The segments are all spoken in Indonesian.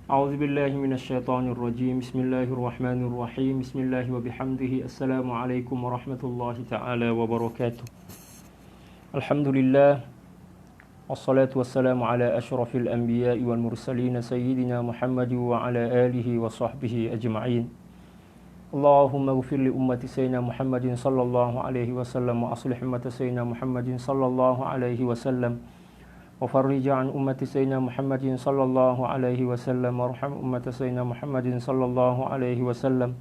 A'udzu billahi minasyaitonir rajim. Bismillahirrahmanirrahim. Bismillahi wa bihamdihi. Assalamualaikum warahmatullahi taala wabarakatuh. Alhamdulillah. Wassalatu wassalamu ala asyrafil anbiya'i wal mursalin sayyidina Muhammad wa ala alihi wa sahbihi ajma'in. Allahumma ighfir li ummati sayyidina Muhammadin sallallahu alaihi wasallam wa aslih ummati sayyidina Muhammadin sallallahu alaihi wasallam. وفرج عن أمة سيدنا محمد صلى الله عليه وسلم وارحم أمة سيدنا محمد صلى الله عليه وسلم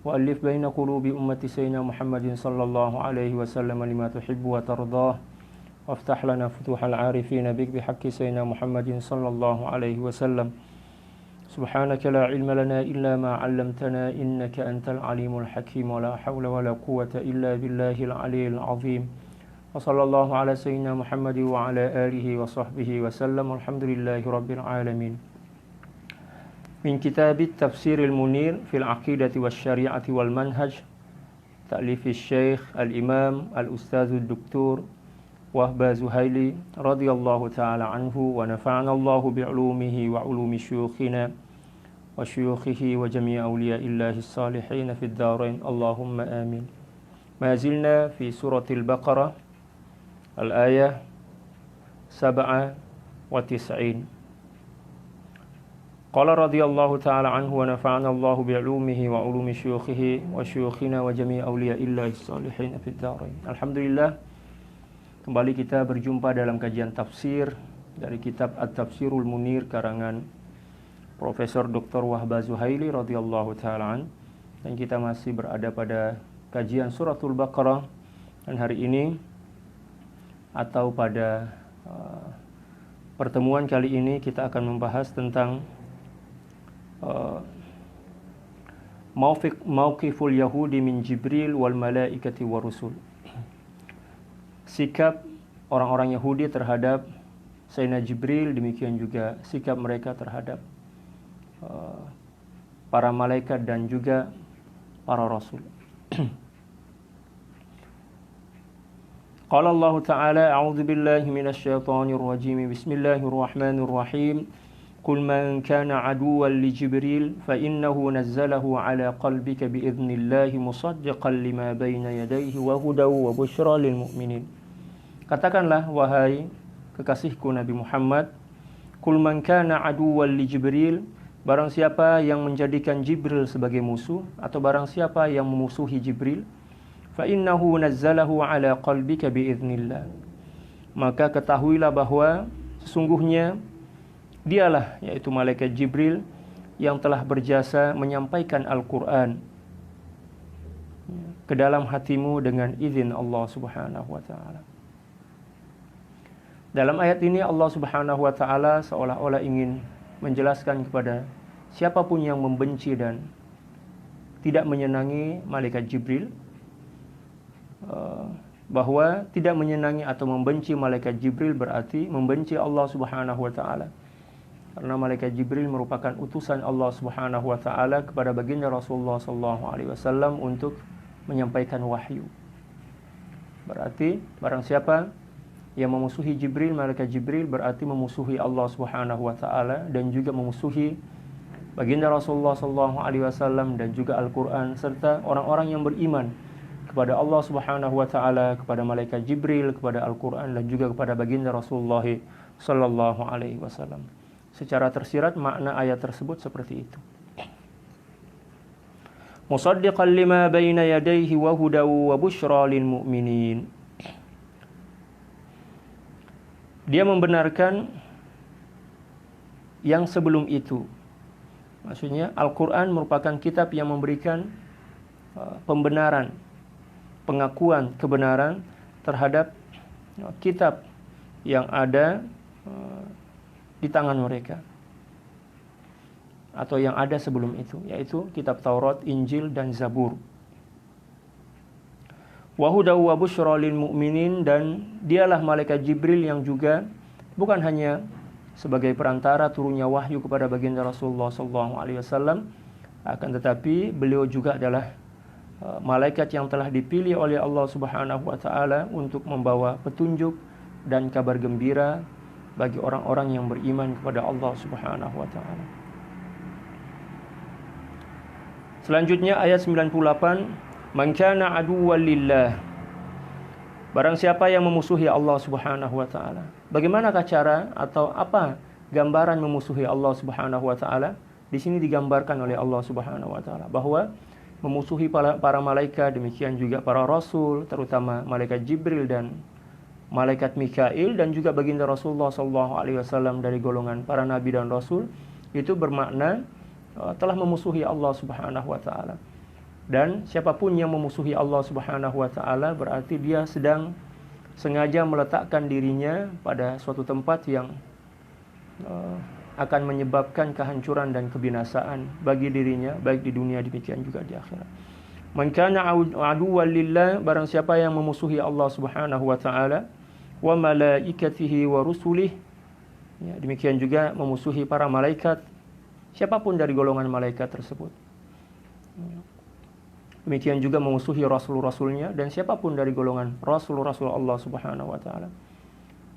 وألف بين قلوب أمة سيدنا محمد صلى الله عليه وسلم لما تحب وترضاه وافتح لنا فتوح العارفين بك بحق سيدنا محمد صلى الله عليه وسلم سبحانك لا علم لنا إلا ما علمتنا إنك أنت العليم الحكيم ولا حول ولا قوة إلا بالله العلي العظيم وصلى الله على سيدنا محمد وعلى آله وصحبه وسلم والحمد لله رب العالمين. من كتاب التفسير المنير في العقيدة والشريعة والمنهج تأليف الشيخ الإمام الأستاذ الدكتور وهب زهيلي رضي الله تعالى عنه ونفعنا الله بعلومه وعلوم شيوخنا وشيوخه وجميع أولياء الله الصالحين في الدارين اللهم آمين. ما زلنا في سورة البقرة الآية 97. قال رضي الله تعالى عنه ونفعنا الله بعلومه وعلوم شيوخه وشيوخنا وجميع أولياء الله الصالحين في الدارين. Alhamdulillah, kembali kita berjumpa dalam kajian tafsir dari kitab At-Tafsirul Munir karangan Profesor Dr. Wahb Zuhaili radhiyallahu taala an, dan kita masih berada pada kajian suratul Baqarah, dan hari ini atau pada pertemuan kali ini kita akan membahas tentang mauqiful Yahudi min Jibril wal malaikati wa rusul. Sikap orang-orang Yahudi terhadap Sayyidina Jibril, demikian juga sikap mereka terhadap para malaikat dan juga para rasul. Qala Allah Ta'ala a'udzu billahi minasyaitonir rajim. Bismillahirrahmanirrahim. Qul man kana aduwwan li Jibril fa innahu nazzalahu ala qalbika bi idznillah musaddiqan lima bayna yadayhi wa hudaw wa busyra lil mu'minin. Katakanlah wahai kekasihku Nabi Muhammad, qul man kana aduwwan li Jibril, barang siapa yang menjadikan Jibril sebagai musuh atau barang siapa yang memusuhi Jibril, fa innahu nazzalahu ala qalbika biiznillah, maka ketahuilah bahwa sesungguhnya dialah, yaitu malaikat Jibril, yang telah berjasa menyampaikan Al-Quran ke dalam hatimu dengan izin Allah Subhanahu wa ta'ala. Dalam ayat ini Allah Subhanahu wa ta'ala seolah-olah ingin menjelaskan kepada siapapun yang membenci dan tidak menyenangi malaikat Jibril, bahwa tidak menyenangi atau membenci malaikat Jibril berarti membenci Allah Subhanahu wa ta'ala. Karena malaikat Jibril merupakan utusan Allah Subhanahu wa ta'ala kepada baginda Rasulullah sallallahu alaihi wasallam untuk menyampaikan wahyu. Berarti barang siapa yang memusuhi Jibril, malaikat Jibril, berarti memusuhi Allah Subhanahu wa ta'ala dan juga memusuhi baginda Rasulullah sallallahu alaihi wasallam dan juga Al-Qur'an serta orang-orang yang beriman kepada Allah Subhanahu wa ta'ala, kepada malaikat Jibril, kepada Al-Quran dan juga kepada baginda Rasulullah sallallahu alaihi wasallam. Secara tersirat makna ayat tersebut seperti itu. Musaddiqan lima baina yadayhi wa hudaw wa busyra lil mu'minin. Dia membenarkan yang sebelum itu. Maksudnya Al-Quran merupakan kitab yang memberikan pembenaran, pengakuan kebenaran terhadap kitab yang ada di tangan mereka atau yang ada sebelum itu, yaitu kitab Taurat, Injil dan Zabur. Wa hudaw wa busyra lil mu'minin, dan dialah malaikat Jibril yang juga bukan hanya sebagai perantara turunnya wahyu kepada baginda Rasulullah sallallahu alaihi wasallam, akan tetapi beliau juga adalah malaikat yang telah dipilih oleh Allah Subhanahu wa ta'ala untuk membawa petunjuk dan kabar gembira bagi orang-orang yang beriman kepada Allah Subhanahu wa ta'ala. Selanjutnya ayat 98, man kana aduwwan lillah. Barang siapa yang memusuhi Allah Subhanahu wa taala. Bagaimanakah cara atau apa gambaran memusuhi Allah Subhanahu wa taala? Di sini digambarkan oleh Allah Subhanahu wa taala bahwa memusuhi para malaikat, demikian juga para rasul, terutama malaikat Jibril dan malaikat Mikail, dan juga baginda Rasulullah SAW dari golongan para nabi dan rasul, itu bermakna telah memusuhi Allah Subhanahu wa taala. Dan siapapun yang memusuhi Allah Subhanahu wa taala berarti dia sedang sengaja meletakkan dirinya pada suatu tempat yang akan menyebabkan kehancuran dan kebinasaan bagi dirinya, baik di dunia demikian juga di akhirat. Man kana aduwwan lillah, barang siapa yang memusuhi Allah Subhanahu wa taala, wa malaikatihi wa rusulih, ya, demikian juga memusuhi para malaikat, siapapun dari golongan malaikat tersebut. Demikian juga memusuhi rasul-rasulnya dan siapapun dari golongan rasul-rasul Allah Subhanahu wa taala.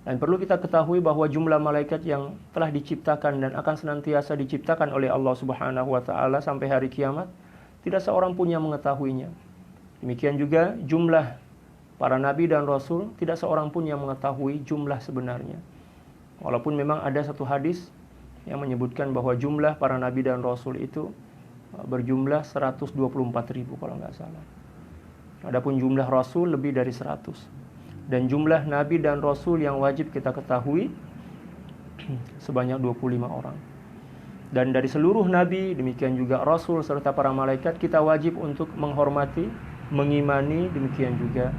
Dan perlu kita ketahui bahwa jumlah malaikat yang telah diciptakan dan akan senantiasa diciptakan oleh Allah Subhanahu wa taala sampai hari kiamat, tidak seorang pun yang mengetahuinya. Demikian juga jumlah para nabi dan rasul, tidak seorang pun yang mengetahui jumlah sebenarnya. Walaupun memang ada satu hadis yang menyebutkan bahwa jumlah para nabi dan rasul itu berjumlah 124.000 kalau nggak salah. Adapun jumlah rasul lebih dari 100. Dan jumlah nabi dan rasul yang wajib kita ketahui sebanyak 25 orang. Dan dari seluruh nabi, demikian juga rasul serta para malaikat, kita wajib untuk menghormati, mengimani, demikian juga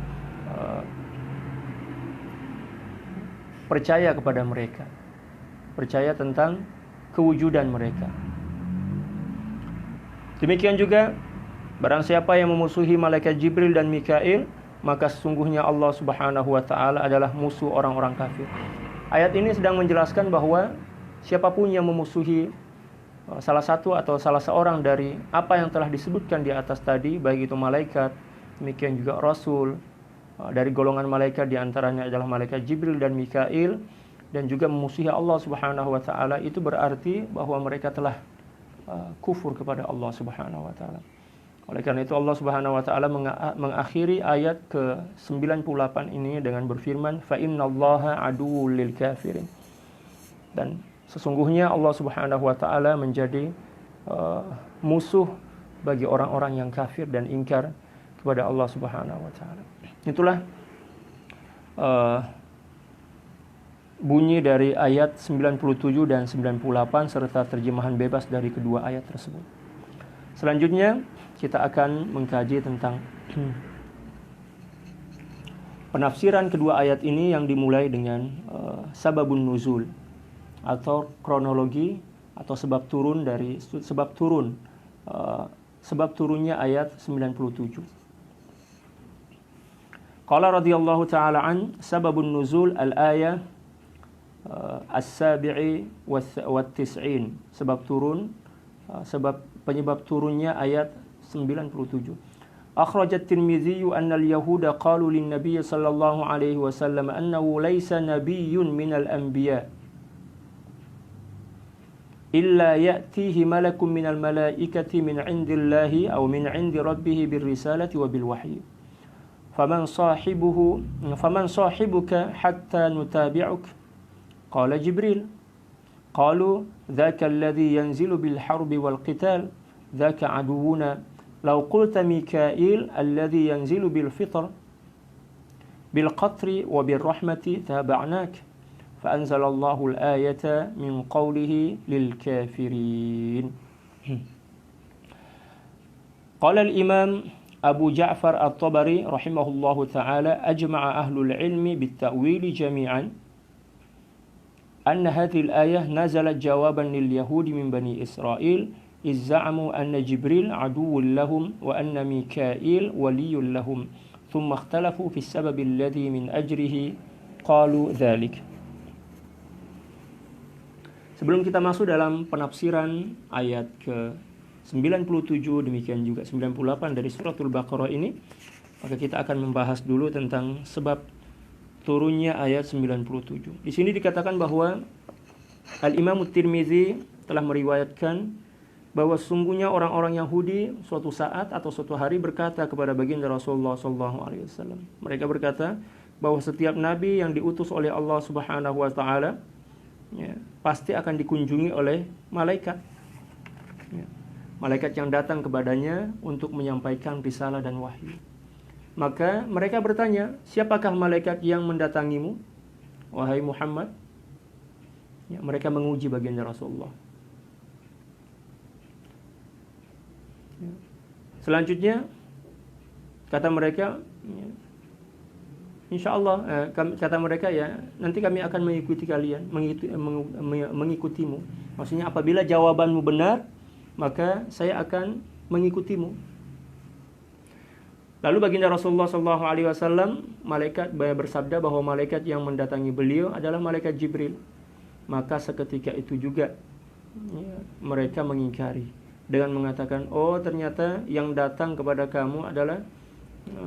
percaya kepada mereka. Percaya tentang kewujudan mereka. Demikian juga barang siapa yang memusuhi malaikat Jibril dan Mikail, maka sesungguhnya Allah Subhanahu wa taala adalah musuh orang-orang kafir. Ayat ini sedang menjelaskan bahwa siapapun yang memusuhi salah satu atau salah seorang dari apa yang telah disebutkan di atas tadi, baik itu malaikat, demikian juga rasul, dari golongan malaikat diantaranya adalah malaikat Jibril dan Mikail, dan juga memusuhi Allah Subhanahu wa taala, itu berarti bahwa mereka telah kufur kepada Allah Subhanahu wa taala. Oleh karena itu Allah Subhanahu wa taala mengakhiri ayat ke-98 ini dengan berfirman, fa innallaha aduwwul lil kafirin. Dan sesungguhnya Allah Subhanahu wa taala menjadi musuh bagi orang-orang yang kafir dan ingkar kepada Allah Subhanahu wa taala. Itulah bunyi dari ayat 97 dan 98 serta terjemahan bebas dari kedua ayat tersebut. Selanjutnya kita akan mengkaji tentang penafsiran kedua ayat ini yang dimulai dengan sababun nuzul atau kronologi atau sebab turunnya ayat 97. Qala radhiyallahu ta'ala an sababun nuzul al-ayah as-sabi'i wat-tis'in, sebab penyebab turunnya ayat 97. Akhrajat Tirmidzi anna al-yahuda qalu lin-nabiy sallallahu alaihi wasallam annahu laysa nabiyyun minal anbiya illa ya'tihi malakun minal malaikati min 'indillahi aw min 'indi rabbih bir-risalati wa bil-wahyi. Faman sahibuka hatta nutabi'uk? Qala Jibril. Qalu dhaka alladhi yanzilu bil-harbi wal-qital, dhaka 'aduwwuna. لو قلت ميكائيل الذي ينزل بالفطر بالقطر وبالرحمة تابعناك فأنزل الله الآية من قوله للكافرين. قال الإمام أبو جعفر الطبري رحمه الله تعالى أجمع أهل العلم بالتأويل جميعا أن هذه الآية نزلت جوابا لليهود من بني إسرائيل إذ زعموا أن جبريل عدو لهم وأن ميكائيل ولي لهم ثم اختلفوا في السبب الذي من أجله قالوا ذلك. Sebelum kita masuk dalam penafsiran ayat ke-97 demikian juga 98 dari suratul Baqarah ini, maka kita akan membahas dulu tentang sebab turunnya ayat 97. Di sini dikatakan bahwa Al-Imam Tirmidzi telah meriwayatkan bahwa sesungguhnya orang-orang Yahudi suatu saat atau suatu hari berkata kepada baginda Rasulullah SAW. Mereka berkata bahwa setiap nabi yang diutus oleh Allah Subhanahu wa taala pasti akan dikunjungi oleh malaikat. Malaikat yang datang kepadanya untuk menyampaikan risalah dan wahyu. Maka mereka bertanya, siapakah malaikat yang mendatangimu, wahai Muhammad? Mereka menguji baginda Rasulullah. Selanjutnya kata mereka, insya Allah, kata mereka nanti kami akan mengikuti kalian, mengikutimu. Maksudnya apabila jawabanmu benar, maka saya akan mengikutimu. Lalu baginda Rasulullah SAW, malaikat bersabda bahwa malaikat yang mendatangi beliau adalah malaikat Jibril. Maka seketika itu juga mereka mengingkari dengan mengatakan, oh ternyata yang datang kepada kamu adalah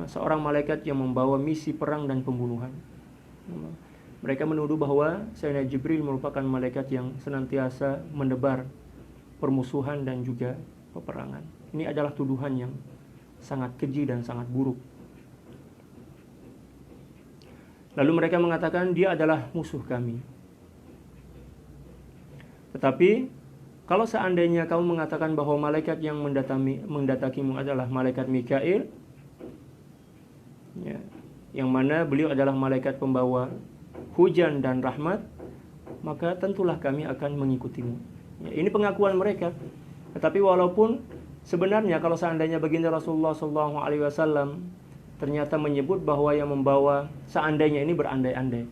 seorang malaikat yang membawa misi perang dan pembunuhan. Mereka menuduh bahwa Sayyidina Jibril merupakan malaikat yang senantiasa menebar permusuhan dan juga peperangan. Ini adalah tuduhan yang sangat keji dan sangat buruk. Lalu mereka mengatakan dia adalah musuh kami. Tetapi kalau seandainya kamu mengatakan bahwa malaikat yang mendatangimu adalah malaikat Mikail, yang mana beliau adalah malaikat pembawa hujan dan rahmat, maka tentulah kami akan mengikutimu. Ini pengakuan mereka. Tetapi walaupun sebenarnya kalau seandainya baginda Rasulullah SAW ternyata menyebut bahwa yang membawa, seandainya ini berandai-andai,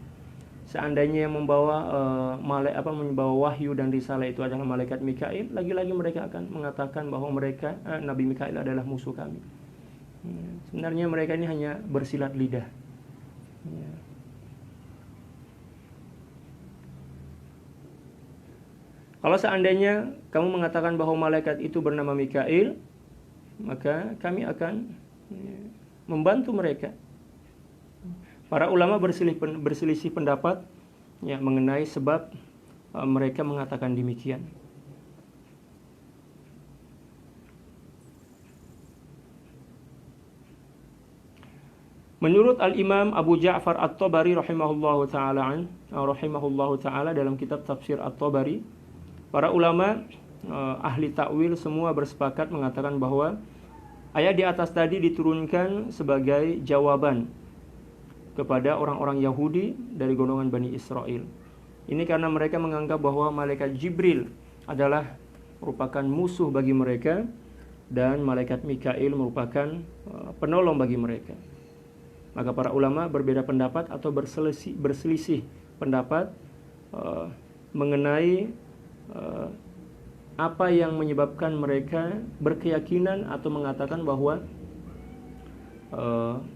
seandainya yang membawa membawa wahyu dan risalah itu adalah malaikat Mikail, lagi-lagi mereka akan mengatakan bahwa mereka Nabi Mikail adalah musuh kami. Sebenarnya mereka ini hanya bersilat lidah. Kalau seandainya kamu mengatakan bahwa malaikat itu bernama Mikail, maka kami akan membantu mereka. Para ulama berselisih pendapat mengenai sebab mereka mengatakan demikian. Menurut Al-Imam Abu Ja'far At-Tabari rahimahullahu ta'ala dalam kitab Tafsir At-Tabari, para ulama ahli takwil semua bersepakat mengatakan bahwa ayat di atas tadi diturunkan sebagai jawaban kepada orang-orang Yahudi dari golongan Bani Israel. Ini karena mereka menganggap bahwa malaikat Jibril adalah merupakan musuh bagi mereka dan malaikat Mikail merupakan penolong bagi mereka. Maka para ulama berbeda pendapat atau berselisih pendapat mengenai apa yang menyebabkan mereka berkeyakinan atau mengatakan bahwa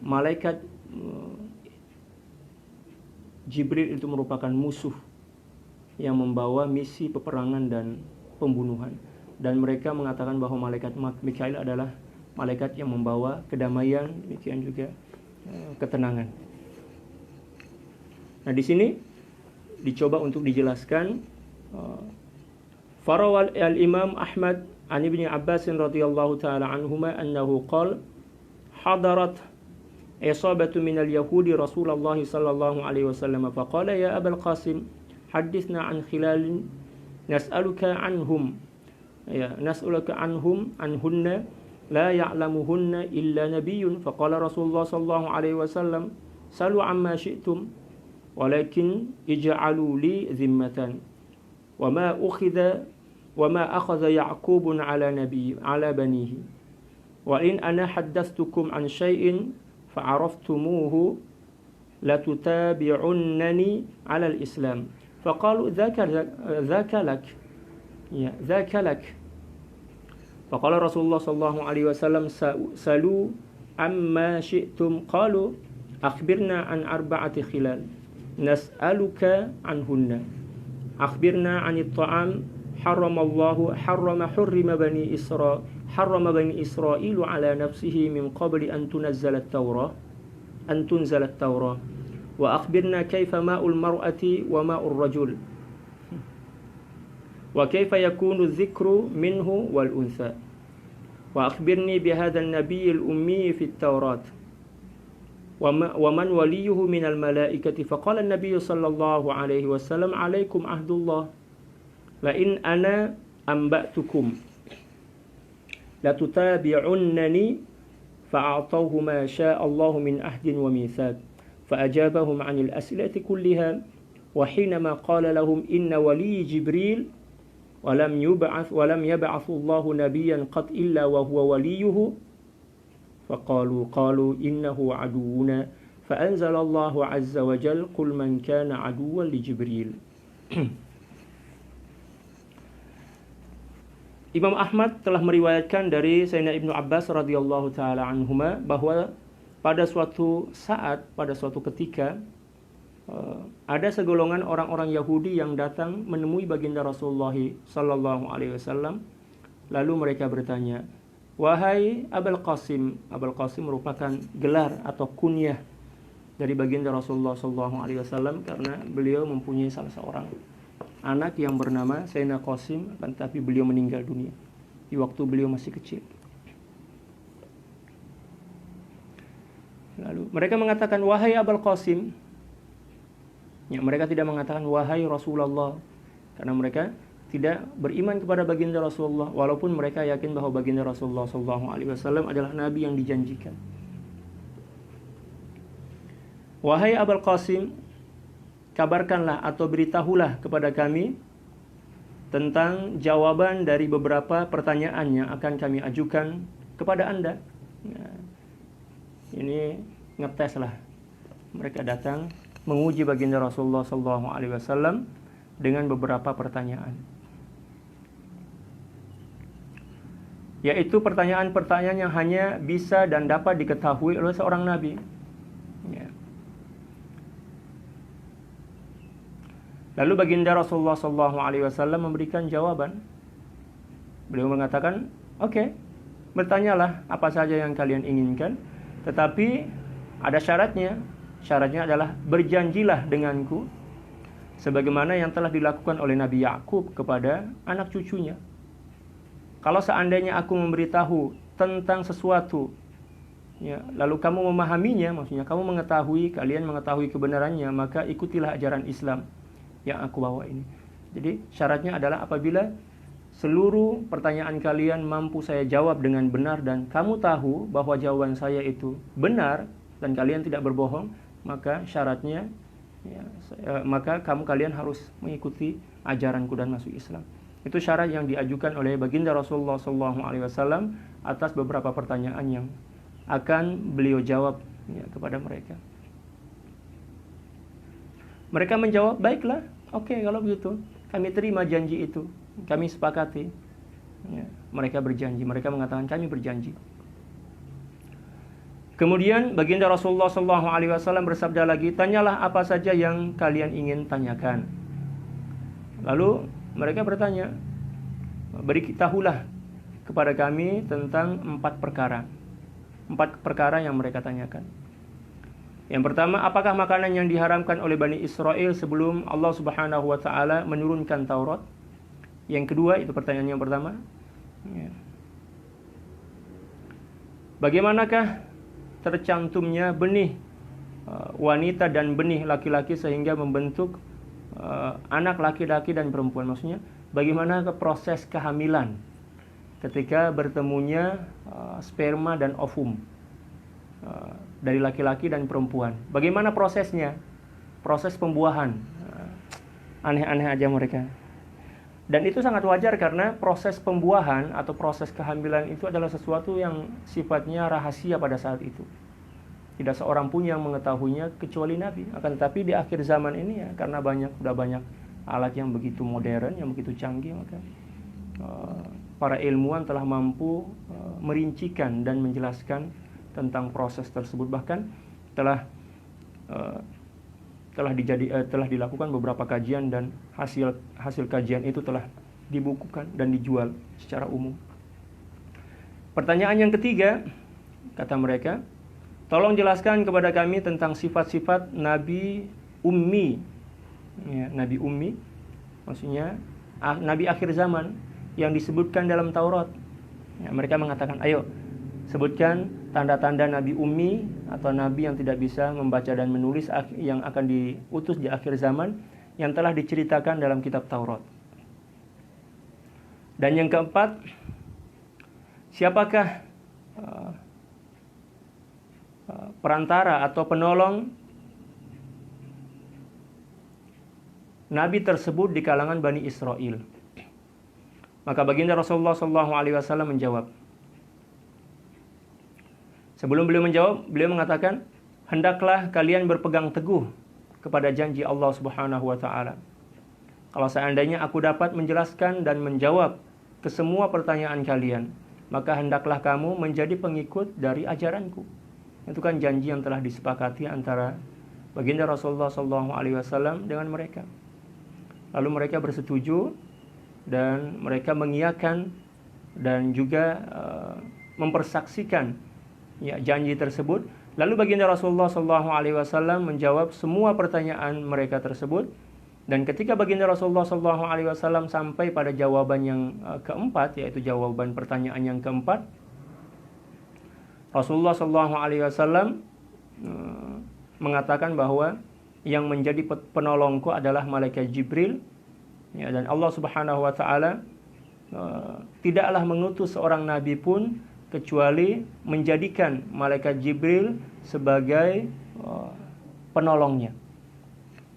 malaikat Jibril itu merupakan musuh yang membawa misi peperangan dan pembunuhan. Dan mereka mengatakan bahwa malaikat Mikail adalah malaikat yang membawa kedamaian, demikian juga ketenangan. Nah, di sini dicoba untuk dijelaskan. Farawal al-Imam Ahmad an Ibni Abbas radhiyallahu ta'ala anhuma annahu qala hadarat isabatu min al-yahudi Rasulullah sallallahu alaihi wasallam faqala ya Abul Qasim hadithna an khilal nas'aluka anhum anhunna la ya'lamuhunna illa nabiyyun faqala Rasulullah sallallahu alaihi wasallam salu amma syi'tum walakin ij'alu li zimmatan wa ma akhadha Ya'qub ala banihi wa in ana haddathtukum an syai'in fa'araftumuhu latutabi'unnani 'ala al-islam faqalu dhaka lak faqala Rasulullah sallallahu alaihi wasallam salu amma syi'tum qalu akhbirna an arba'ati khilal nas'aluka anhunna akhbirna 'anit ta'am harrama bani Israil ala nafsihi min qabli an tunzala at-Taurah wa akhbirna kaifa ma'ul mar'ati wa ma'ur rajul Wa kaifa yakunu dzikru minhu wal untha? Wa akhbirni bihadha an-nabiyil ummi fi at-Taurat. Wa man waliyuhu minal malaikati? Faqala an-nabiy sallallahu alaihi wasallam, alaikum ahdullah. La in ana amba'tukum la tutabi'unnani fa'atawhu ma syaa Allahu min ahdin wa mithaq. Fa'ajabahum 'anil as'ilati kulliha. Wa hinama qala lahum inna wali Jibril ولم يبعث الله نبيا قط إلا وهو وليه قالوا إنه عدونا فأنزل الله عز وجل قل من كان عدوا لجبريل. Imam Ahmad telah meriwayatkan dari Sayyidina Ibnu Abbas radhiyallahu taala anhuma bahwa pada suatu saat, pada suatu ketika, ada segolongan orang-orang Yahudi yang datang menemui baginda Rasulullah sallallahu alaihi wasallam. Lalu mereka bertanya, "Wahai Abul Qasim." Abul Qasim merupakan gelar atau kunyah dari baginda Rasulullah sallallahu alaihi wasallam karena beliau mempunyai salah seorang anak yang bernama Sayyidina Qasim, tetapi beliau meninggal dunia di waktu beliau masih kecil. Lalu mereka mengatakan, "Wahai Abul Qasim." Ya, mereka tidak mengatakan wahai Rasulullah karena mereka tidak beriman kepada baginda Rasulullah, walaupun mereka yakin bahwa baginda Rasulullah sallallahu alaihi wasallam adalah nabi yang dijanjikan. Wahai Abul Qasim, kabarkanlah atau beritahulah kepada kami tentang jawaban dari beberapa pertanyaan yang akan kami ajukan kepada Anda. Ya, ini ngetes lah. Mereka datang menguji baginda Rasulullah sallallahu alaihi wasallam dengan beberapa pertanyaan. Yaitu pertanyaan-pertanyaan yang hanya bisa dan dapat diketahui oleh seorang nabi. Ya. Lalu baginda Rasulullah sallallahu alaihi wasallam memberikan jawaban. Beliau mengatakan, "Oke, bertanyalah apa saja yang kalian inginkan, tetapi ada syaratnya. Syaratnya adalah berjanjilah denganku sebagaimana yang telah dilakukan oleh Nabi Yakub kepada anak cucunya. Kalau seandainya aku memberitahu tentang sesuatu, ya, lalu kamu memahaminya, maksudnya kamu mengetahui, kalian mengetahui kebenarannya, maka ikutilah ajaran Islam yang aku bawa ini." Jadi syaratnya adalah apabila seluruh pertanyaan kalian mampu saya jawab dengan benar dan kamu tahu bahwa jawaban saya itu benar dan kalian tidak berbohong, maka syaratnya ya, maka kalian harus mengikuti ajaranku dan masuk Islam. Itu syarat yang diajukan oleh baginda Rasulullah SAW atas beberapa pertanyaan yang akan beliau jawab ya, kepada mereka. Mereka menjawab, "Baiklah, oke, kalau begitu kami terima janji itu, kami sepakati." Ya, mereka berjanji, mereka mengatakan kami berjanji. Kemudian baginda Rasulullah SAW bersabda lagi, "Tanyalah apa saja yang kalian ingin tanyakan." Lalu mereka bertanya, "Beritahulah kepada kami tentang 4 perkara." 4 perkara yang mereka tanyakan. Yang pertama, apakah makanan yang diharamkan oleh Bani Israel sebelum Allah Subhanahu wa taala menurunkan Taurat? Yang kedua, itu pertanyaan yang pertama. Bagaimanakah tercantumnya benih wanita dan benih laki-laki sehingga membentuk anak laki-laki dan perempuan? Maksudnya bagaimana proses kehamilan ketika bertemunya sperma dan ovum dari laki-laki dan perempuan? Bagaimana prosesnya? Proses pembuahan. Aneh-aneh aja mereka. Dan itu sangat wajar karena proses pembuahan atau proses kehamilan itu adalah sesuatu yang sifatnya rahasia pada saat itu. Tidak seorang pun yang mengetahuinya kecuali Nabi. Akan tetapi di akhir zaman ini ya, karena sudah banyak alat yang begitu modern, yang begitu canggih, maka para ilmuwan telah mampu merincikan dan menjelaskan tentang proses tersebut. Bahkan telah dilakukan beberapa kajian dan hasil kajian itu telah dibukukan dan dijual secara umum. Pertanyaan yang ketiga, kata mereka, "Tolong jelaskan kepada kami tentang sifat-sifat Nabi Ummi." Ya, Nabi Ummi maksudnya nabi akhir zaman yang disebutkan dalam Taurat. Ya, mereka mengatakan, ayo sebutkan tanda-tanda nabi ummi atau nabi yang tidak bisa membaca dan menulis yang akan diutus di akhir zaman yang telah diceritakan dalam kitab Taurat. Dan yang keempat, siapakah perantara atau penolong nabi tersebut di kalangan Bani Israel? Maka baginda Rasulullah SAW menjawab. Sebelum beliau menjawab, beliau mengatakan, hendaklah kalian berpegang teguh kepada janji Allah Subhanahu wa taala. Kalau seandainya aku dapat menjelaskan dan menjawab ke semua pertanyaan kalian, maka hendaklah kamu menjadi pengikut dari ajaranku. Itu kan janji yang telah disepakati antara baginda Rasulullah SAW dengan mereka. Lalu mereka bersetuju dan mereka mengiyakan dan juga mempersaksikan ya janji tersebut. Lalu baginda Rasulullah SAW menjawab semua pertanyaan mereka tersebut. Dan ketika baginda Rasulullah SAW sampai pada jawaban yang keempat, yaitu jawaban pertanyaan yang keempat, Rasulullah SAW mengatakan bahwa yang menjadi penolongku adalah malaikat Jibril, ya, dan Allah Subhanahu Wa Taala tidaklah mengutus seorang nabi pun kecuali menjadikan malaikat Jibril sebagai penolongnya.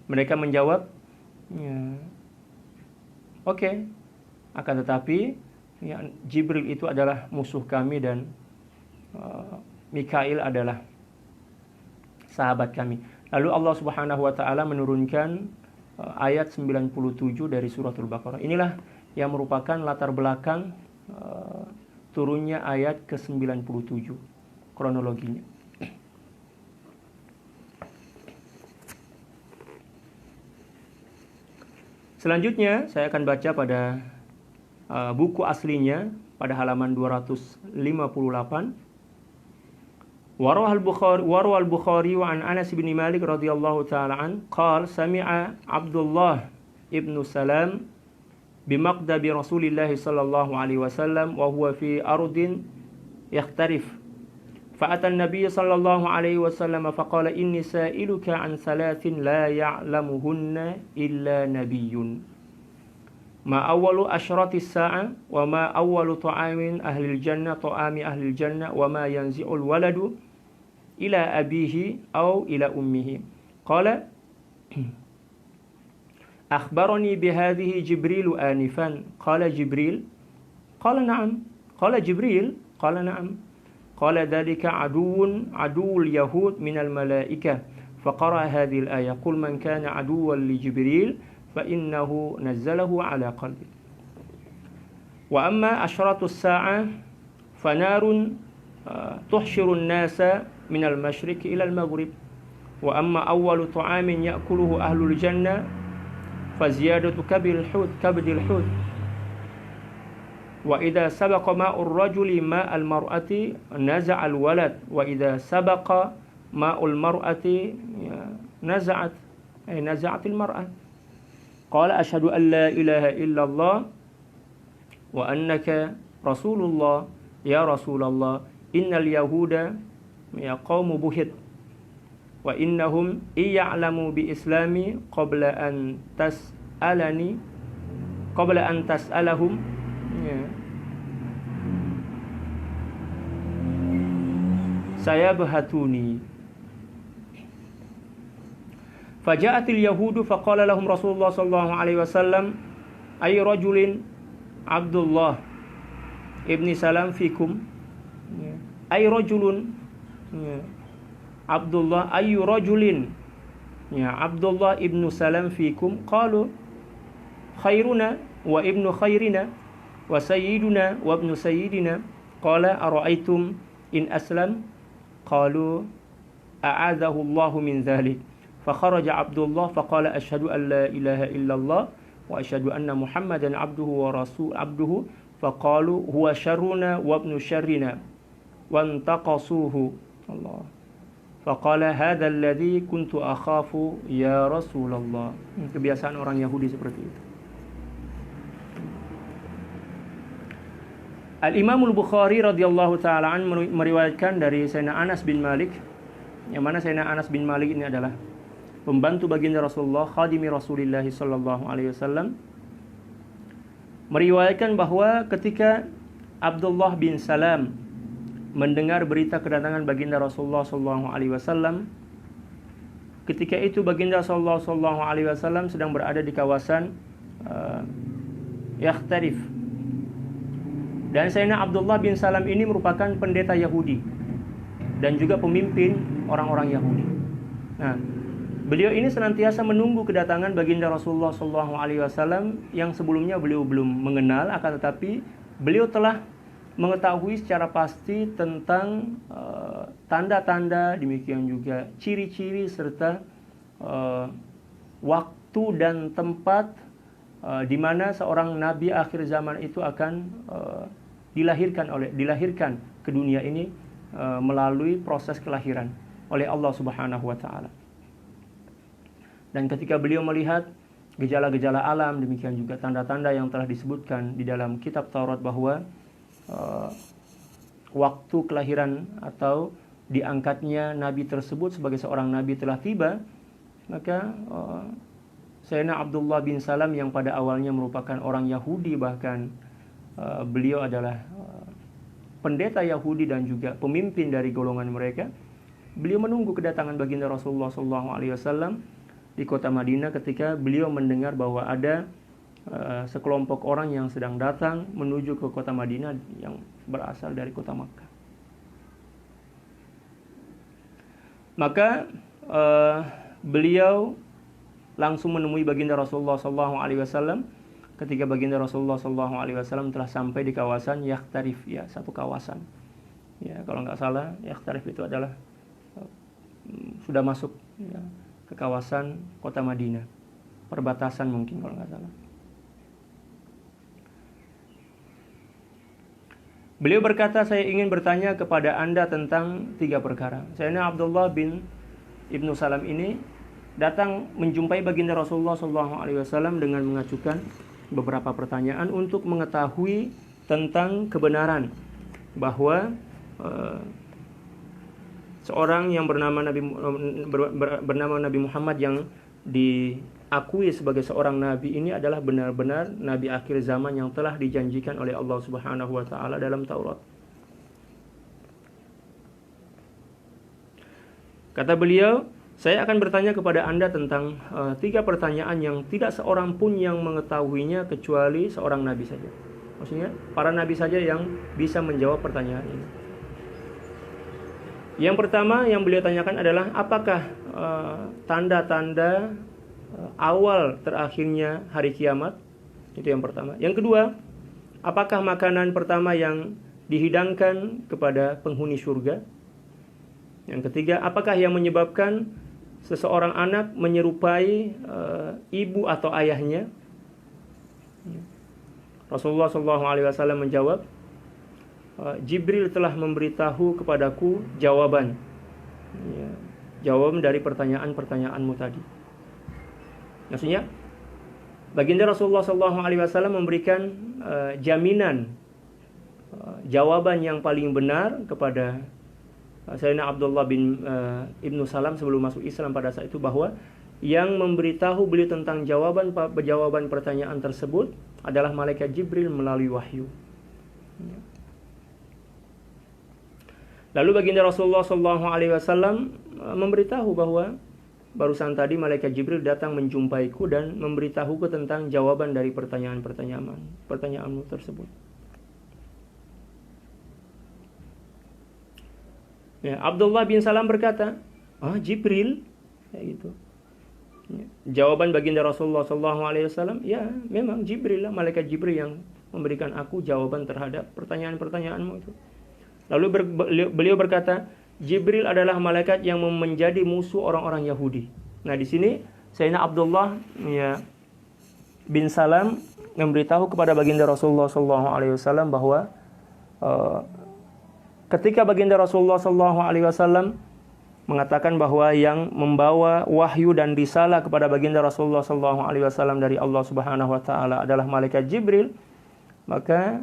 Mereka menjawab, ya, oke. Akan tetapi ya, Jibril itu adalah musuh kami dan Mikail adalah sahabat kami. Lalu Allah Subhanahu wa taala menurunkan ayat 97 dari suratul Baqarah. Inilah yang merupakan latar belakang turunnya ayat ke-97 kronologinya. Selanjutnya saya akan baca pada buku aslinya pada halaman 258. Warwa al-Bukhari wa an Anas bin Malik radhiyallahu ta'ala an qala sami'a Abdullah ibn Salam bimaqdabi Rasulillah sallallahu alaihi wasallam wa huwa fi ardin yakhtarif فأتى النبي صلى الله عليه وسلم فقال إني سائلك عن ثلاث لا يعلمهن إلا نبي ما أول أشراط الساعة وما أول طعام أهل الجنة طعام أهل الجنة وما ينزع الولد إلى أبيه أو إلى أمه قال أخبرني بهذه جبريل آنفا قال جبريل قال نعم قال جبريل قال نعم قال ذلك عدو اليهود من الملائكة فقرأ هذه الآية قل من كان عدوا لجبريل فإنه نزله على قلبه وأما أشراط الساعة فنار تحشر الناس من المشرق إلى المغرب وأما أول طعام يأكله أهل الجنة فزيادة كبد الحوت وإذا سبق ماء الرجل ماء المرأة نزع الولد وإذا سبق ماء المرأة نزعت المرأة قال أشهد أن لا إله إلا الله وأنك رسول الله يا رسول الله إن اليهود يا قوم بهت وإنهم إن يعلموا بإسلامي قبل أن تسألهم سيبهتوني فجاءت اليهود فقال لهم رسول الله صلى الله عليه وسلم أي رجل عبد الله ابن سلام فيكم أي رجل عبد الله أي رجل عبد الله ابن سلام فيكم قالوا خيرنا وابن خيرنا وسيدنا وابن سيدنا قال أرأيتم إن أسلم قالوا أعاذه الله من ذلك فخرج عبد الله فقال أشهد أن لا إله إلا الله وأشهد أن محمدا عبده فقالوا هو شرنا وابن شرنا وانتقصوه الله فقال هذا الذي كنت أخاف يا رسول الله. Kebiasaan orang Yahudi seperti itu. Al-Imamul Bukhari radhiyallahu taala an meriwayatkan dari Sayyidina Anas bin Malik, yang mana Sayyidina Anas bin Malik ini adalah pembantu baginda Rasulullah, khadimi Rasulullah sallallahu alaihi wasallam, meriwayatkan bahwa ketika Abdullah bin Salam mendengar berita kedatangan baginda Rasulullah sallallahu alaihi wasallam, ketika itu baginda sallallahu alaihi wasallam sedang berada di kawasan Yakhtarif. Dan Sayyidina Abdullah bin Salam ini merupakan pendeta Yahudi dan juga pemimpin orang-orang Yahudi. Nah, beliau ini senantiasa menunggu kedatangan baginda Rasulullah SAW yang sebelumnya beliau belum mengenal, akan tetapi beliau telah mengetahui secara pasti tentang tanda-tanda, demikian juga ciri-ciri serta waktu dan tempat di mana seorang nabi akhir zaman itu akan dilahirkan ke dunia ini melalui proses kelahiran oleh Allah Subhanahu wa taala. Dan ketika beliau melihat gejala-gejala alam, demikian juga tanda-tanda yang telah disebutkan di dalam kitab Taurat bahwa waktu kelahiran atau diangkatnya nabi tersebut sebagai seorang nabi telah tiba, maka Sayyidina Abdullah bin Salam yang pada awalnya merupakan orang Yahudi, bahkan beliau adalah pendeta Yahudi dan juga pemimpin dari golongan mereka, beliau menunggu kedatangan baginda Rasulullah SAW di kota Madinah ketika beliau mendengar bahwa ada sekelompok orang yang sedang datang menuju ke kota Madinah yang berasal dari kota Makkah. Maka beliau langsung menemui baginda Rasulullah SAW ketika baginda Rasulullah SAW telah sampai di kawasan Yakhtarif, ya, satu kawasan. Ya, kalau nggak salah Yakhtarif itu adalah sudah masuk, ya, ke kawasan kota Madinah, perbatasan mungkin kalau nggak salah. Beliau berkata, saya ingin bertanya kepada Anda tentang 3 perkara. Sayyidina Abdullah bin Ibnu Salam ini datang menjumpai baginda Rasulullah SAW dengan mengajukan beberapa pertanyaan untuk mengetahui tentang kebenaran bahwa seorang yang bernama Nabi Muhammad yang diakui sebagai seorang nabi ini adalah benar-benar nabi akhir zaman yang telah dijanjikan oleh Allah Subhanahu wa taala dalam Taurat. Kata beliau, saya akan bertanya kepada Anda tentang 3 pertanyaan yang tidak seorang pun yang mengetahuinya kecuali seorang nabi saja. Maksudnya para nabi saja yang bisa menjawab pertanyaan ini. Yang pertama yang beliau tanyakan adalah apakah tanda-tanda awal terakhirnya hari kiamat? Itu yang pertama. Yang kedua, apakah makanan pertama yang dihidangkan kepada penghuni surga? Yang ketiga, apakah yang menyebabkan seseorang anak menyerupai ibu atau ayahnya? Rasulullah SAW menjawab, Jibril telah memberitahu kepadaku jawaban, ya, jawaban dari pertanyaan-pertanyaanmu tadi. Maksudnya, baginda Rasulullah SAW memberikan jaminan jawaban yang paling benar kepada Sayyidina Abdullah bin Ibnu Salam sebelum masuk Islam pada saat itu, bahwa yang memberitahu beliau tentang jawaban pertanyaan tersebut adalah malaikat Jibril melalui wahyu. Lalu baginda Rasulullah SAW memberitahu bahwa barusan tadi malaikat Jibril datang menjumpaiku dan memberitahuku tentang jawaban dari pertanyaanmu tersebut. Ya, Abdullah bin Salam berkata, Jibril, kayak gitu. Ya, jawaban baginda Rasulullah SAW, ya memang Jibril lah, malaikat Jibril yang memberikan aku jawaban terhadap pertanyaan-pertanyaanmu itu. Lalu beliau berkata, Jibril adalah malaikat yang menjadi musuh orang-orang Yahudi. Nah, di sini Sayyidina Abdullah, ya, bin Salam memberitahu kepada baginda Rasulullah SAW bahwa ketika baginda Rasulullah SAW mengatakan bahwa yang membawa wahyu dan risalah kepada baginda Rasulullah SAW dari Allah Subhanahu Wa Taala adalah malaikat Jibril, maka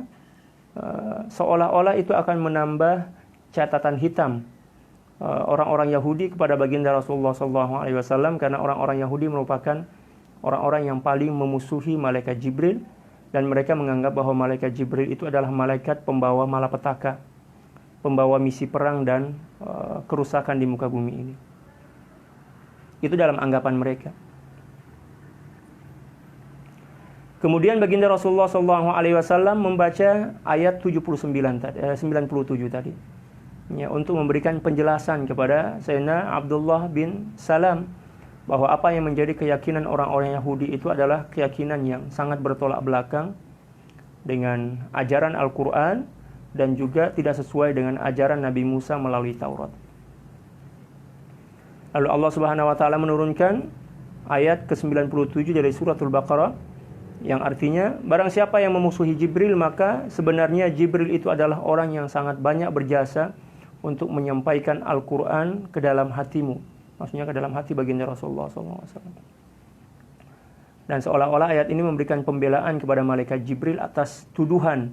seolah-olah itu akan menambah catatan hitam orang-orang Yahudi kepada baginda Rasulullah SAW, karena orang-orang Yahudi merupakan orang-orang yang paling memusuhi malaikat Jibril, dan mereka menganggap bahwa malaikat Jibril itu adalah malaikat pembawa malapetaka, pembawa misi perang dan kerusakan di muka bumi ini. Itu dalam anggapan mereka. Kemudian baginda Rasulullah SAW membaca ayat 97 tadi, ya, untuk memberikan penjelasan kepada Sayyidina Abdullah bin Salam bahwa apa yang menjadi keyakinan orang-orang Yahudi itu adalah keyakinan yang sangat bertolak belakang dengan ajaran Al-Quran dan juga tidak sesuai dengan ajaran Nabi Musa melalui Taurat. Lalu Allah Subhanahu wa taala menurunkan ayat ke-97 dari suratul Baqarah yang artinya, barang siapa yang memusuhi Jibril, maka sebenarnya Jibril itu adalah orang yang sangat banyak berjasa untuk menyampaikan Al-Quran ke dalam hatimu. Maksudnya ke dalam hati baginda Rasulullah SAW. Dan seolah-olah ayat ini memberikan pembelaan kepada malaikat Jibril atas tuduhan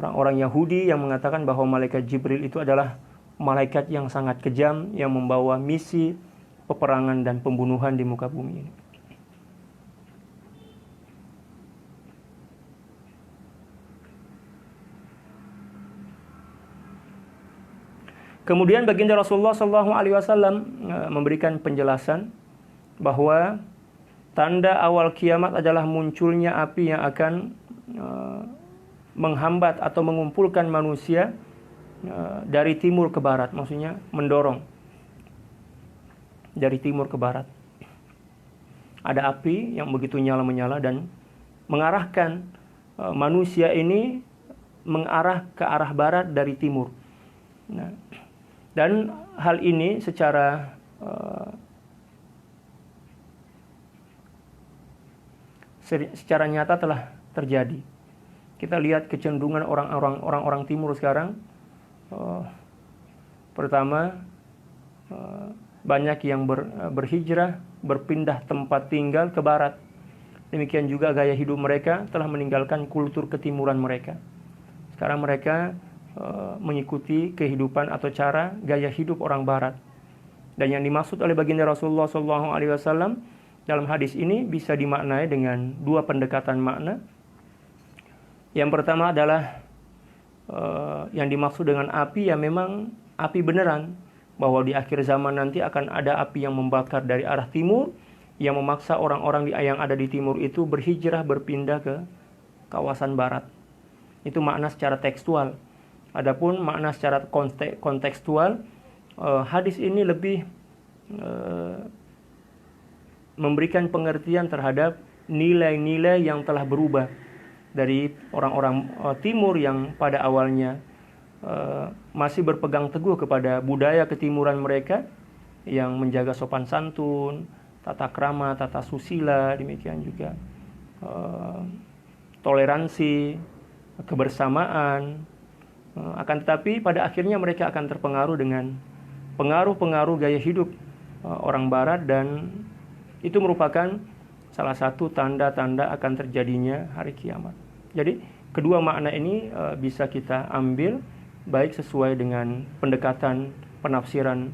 orang-orang Yahudi yang mengatakan bahwa malaikat Jibril itu adalah malaikat yang sangat kejam, yang membawa misi peperangan dan pembunuhan di muka bumi ini. Kemudian baginda Rasulullah SAW memberikan penjelasan bahwa tanda awal kiamat adalah munculnya api yang akan menghambat atau mengumpulkan manusia dari timur ke barat, maksudnya mendorong dari timur ke barat. Ada api yang begitu nyala-menyala dan mengarahkan manusia ini mengarah ke arah barat dari timur. Nah, dan hal ini secara nyata telah terjadi. Kita lihat kecenderungan orang-orang timur sekarang. Pertama, banyak yang berhijrah, berpindah tempat tinggal ke barat. Demikian juga gaya hidup mereka telah meninggalkan kultur ketimuran mereka. Sekarang mereka mengikuti kehidupan atau cara gaya hidup orang barat. Dan yang dimaksud oleh baginda Rasulullah SAW dalam hadis ini bisa dimaknai dengan dua pendekatan makna. Yang pertama adalah yang dimaksud dengan api ya memang api beneran, bahwa di akhir zaman nanti akan ada api yang membakar dari arah timur yang memaksa orang-orang yang ada di timur itu berhijrah, berpindah ke kawasan barat. Itu makna secara tekstual. Adapun makna secara kontekstual, hadis ini lebih memberikan pengertian terhadap nilai-nilai yang telah berubah dari orang-orang timur yang pada awalnya masih berpegang teguh kepada budaya ketimuran mereka yang menjaga sopan santun, tata krama, tata susila, demikian juga toleransi, kebersamaan. Akan tetapi pada akhirnya mereka akan terpengaruh dengan pengaruh-pengaruh gaya hidup orang barat, dan itu merupakan salah satu tanda-tanda akan terjadinya hari kiamat. Jadi kedua makna ini bisa kita ambil baik sesuai dengan pendekatan penafsiran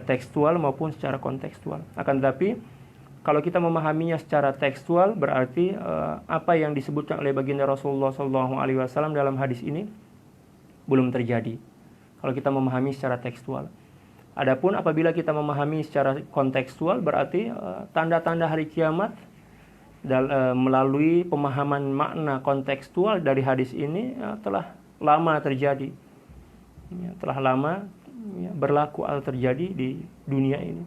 tekstual maupun secara kontekstual. Akan tetapi kalau kita memahaminya secara tekstual, berarti apa yang disebutkan oleh baginda Rasulullah SAW dalam hadis ini belum terjadi kalau kita memahami secara tekstual. Adapun apabila kita memahami secara kontekstual, berarti tanda-tanda hari kiamat melalui pemahaman makna kontekstual dari hadis ini telah lama terjadi, telah lama berlaku atau terjadi di dunia ini.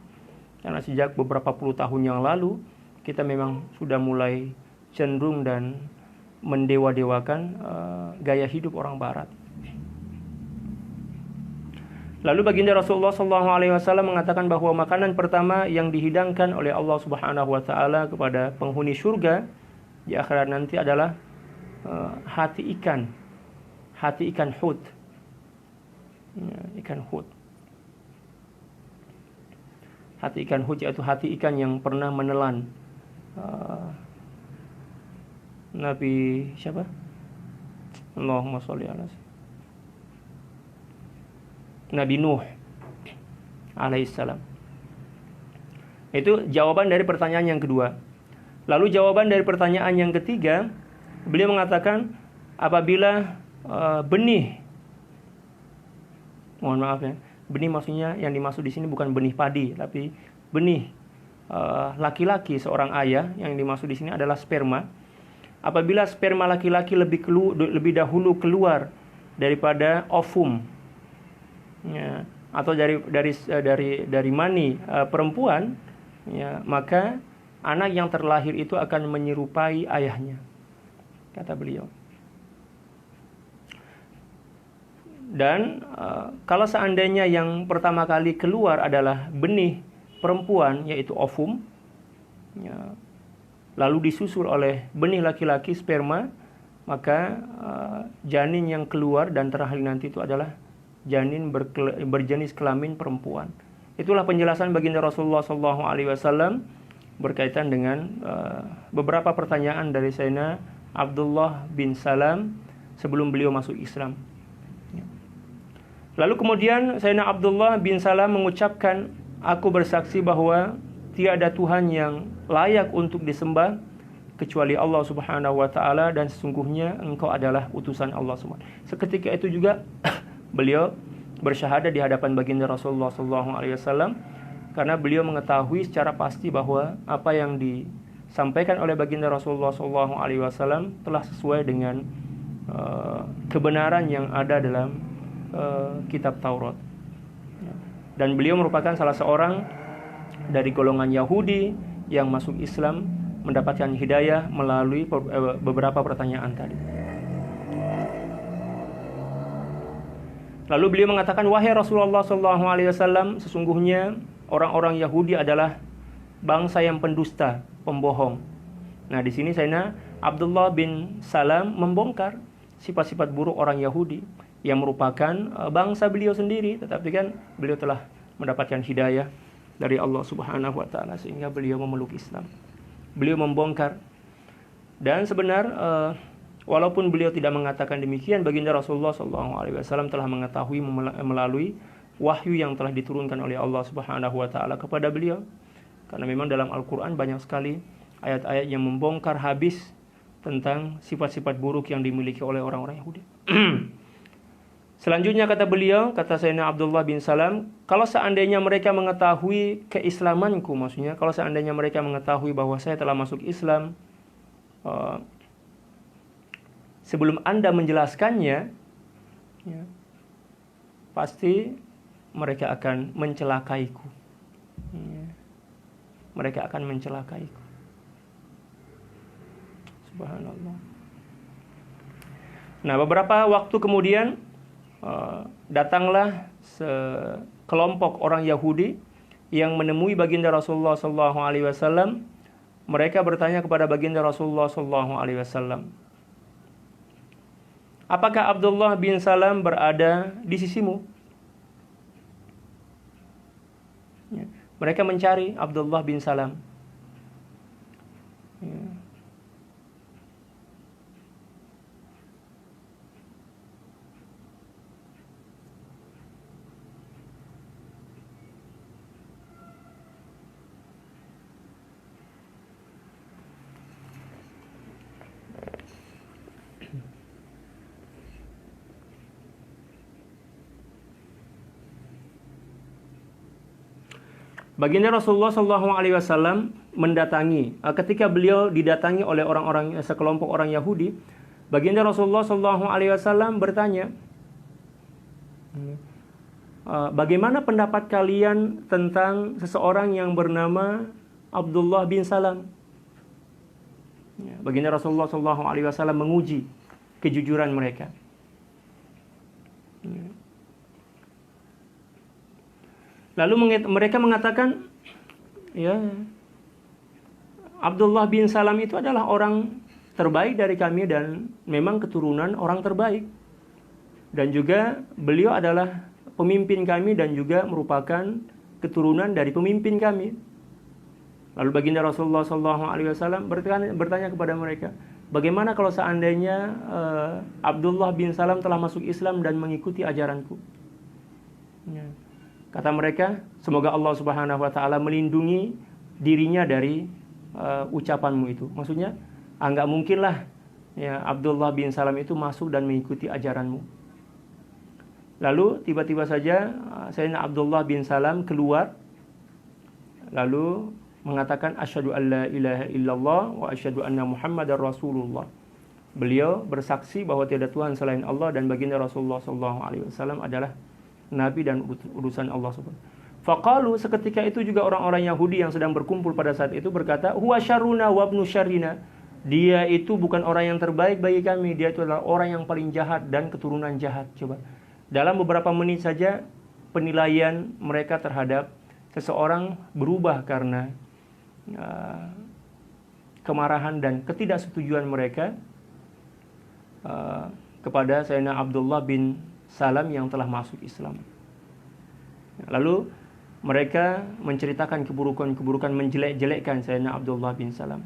Karena sejak beberapa puluh tahun yang lalu kita memang sudah mulai cenderung dan mendewa-dewakan gaya hidup orang barat. Lalu baginda Rasulullah SAW mengatakan bahwa makanan pertama yang dihidangkan oleh Allah Subhanahu wa taala kepada penghuni surga di akhirat nanti adalah hati ikan hut. Ikan hut. Hati ikan hut yaitu hati ikan yang pernah menelan Nabi siapa? Allahumma sholli ala Nabi Nuh alaihissalam. Itu jawaban dari pertanyaan yang kedua. Lalu jawaban dari pertanyaan yang ketiga, beliau mengatakan apabila benih, mohon maaf ya, benih maksudnya yang dimaksud di sini bukan benih padi, tapi benih laki-laki seorang ayah, yang dimaksud di sini adalah sperma. Apabila sperma laki-laki lebih dahulu keluar daripada ovum, ya, atau dari mani perempuan, ya, maka anak yang terlahir itu akan menyerupai ayahnya, kata beliau. Dan kalau seandainya yang pertama kali keluar adalah benih perempuan, yaitu ovum, ya, lalu disusul oleh benih laki-laki sperma, maka janin yang keluar dan terlahir nanti itu adalah janin berjenis kelamin perempuan. Itulah penjelasan baginda Rasulullah SAW berkaitan dengan beberapa pertanyaan dari Sayyidina Abdullah bin Salam sebelum beliau masuk Islam. Lalu kemudian Sayyidina Abdullah bin Salam mengucapkan, aku bersaksi bahwa tiada Tuhan yang layak untuk disembah kecuali Allah Subhanahu wa taala, dan sesungguhnya engkau adalah utusan Allah Subhanahu. Seketika itu juga beliau bersyahadat di hadapan baginda Rasulullah SAW, karena beliau mengetahui secara pasti bahwa apa yang disampaikan oleh baginda Rasulullah SAW telah sesuai dengan kebenaran yang ada dalam kitab Taurat. Dan beliau merupakan salah seorang dari golongan Yahudi yang masuk Islam, mendapatkan hidayah melalui beberapa pertanyaan tadi. Lalu beliau mengatakan, wahai Rasulullah SAW, sesungguhnya orang-orang Yahudi adalah bangsa yang pendusta, pembohong. Nah, di sini Sayyidina Abdullah bin Salam membongkar sifat-sifat buruk orang Yahudi yang merupakan bangsa beliau sendiri, tetapi kan beliau telah mendapatkan hidayah dari Allah Subhanahu wa taala sehingga beliau memeluk Islam. Beliau membongkar, dan walaupun beliau tidak mengatakan demikian, baginda Rasulullah SAW telah mengetahui melalui wahyu yang telah diturunkan oleh Allah Subhanahu wa taala kepada beliau. Karena memang dalam Al-Qur'an banyak sekali ayat-ayat yang membongkar habis tentang sifat-sifat buruk yang dimiliki oleh orang-orang Yahudi. Selanjutnya kata beliau, kata Sayyidina Abdullah bin Salam, kalau seandainya mereka mengetahui keislamanku, maksudnya kalau seandainya mereka mengetahui bahwa saya telah masuk Islam sebelum Anda menjelaskannya, ya, pasti mereka akan mencelakaiku. Ya, mereka akan mencelakaiku. Subhanallah. Nah, beberapa waktu kemudian datanglah sekelompok orang Yahudi yang menemui baginda Rasulullah SAW. Mereka bertanya kepada baginda Rasulullah SAW, apakah Abdullah bin Salam berada di sisimu? Ya, mereka mencari Abdullah bin Salam. Ya. Baginda Rasulullah SAW mendatangi, ketika beliau didatangi oleh sekelompok orang Yahudi, baginda Rasulullah SAW bertanya, bagaimana pendapat kalian tentang seseorang yang bernama Abdullah bin Salam? Baginda Rasulullah SAW menguji kejujuran mereka. Lalu mereka mengatakan, ya, Abdullah bin Salam itu adalah orang terbaik dari kami dan memang keturunan orang terbaik. Dan juga beliau adalah pemimpin kami dan juga merupakan keturunan dari pemimpin kami. Lalu baginda Rasulullah SAW bertanya kepada mereka, bagaimana kalau seandainya Abdullah bin Salam telah masuk Islam dan mengikuti ajaranku? Ya. Kata mereka, semoga Allah Subhanahu wa taala melindungi dirinya dari ucapanmu itu. Maksudnya, enggak mungkinlah ya Abdullah bin Salam itu masuk dan mengikuti ajaranmu. Lalu tiba-tiba saja Sayyidina Abdullah bin Salam keluar lalu mengatakan asyhadu alla ilaha illallah wa asyhadu anna Muhammadar Rasulullah. Beliau bersaksi bahwa tiada Tuhan selain Allah dan baginda Rasulullah sallallahu alaihi wasallam adalah nabi dan utusan Allah Subhanahu. Faqalu, seketika itu juga orang-orang Yahudi yang sedang berkumpul pada saat itu berkata, huwa syarruna wa ibnu syarrina. Dia itu bukan orang yang terbaik bagi kami, dia itu adalah orang yang paling jahat dan keturunan jahat. Coba. Dalam beberapa menit saja penilaian mereka terhadap seseorang berubah karena kemarahan dan ketidaksetujuan mereka kepada Sayyidina Abdullah bin Salam yang telah masuk Islam. Lalu mereka menceritakan keburukan-keburukan, menjelek-jelekkan Sayyidina Abdullah bin Salam.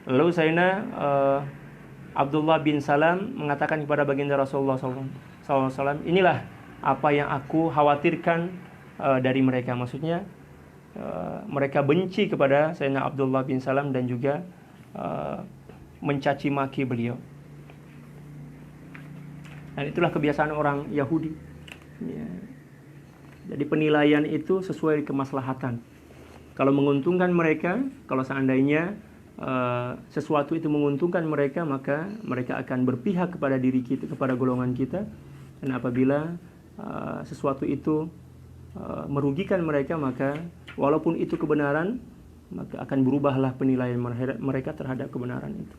Lalu Sayyidina Abdullah bin Salam mengatakan kepada baginda Rasulullah SAW, inilah apa yang aku khawatirkan dari mereka. Maksudnya mereka benci kepada Sayyidina Abdullah bin Salam dan juga mencaci maki beliau. Dan itulah kebiasaan orang Yahudi. Ya. Jadi penilaian itu sesuai kemaslahatan. Kalau menguntungkan mereka, kalau seandainya sesuatu itu menguntungkan mereka, maka mereka akan berpihak kepada diri kita, kepada golongan kita. Dan apabila sesuatu itu merugikan mereka, maka walaupun itu kebenaran, maka akan berubahlah penilaian mereka terhadap kebenaran itu.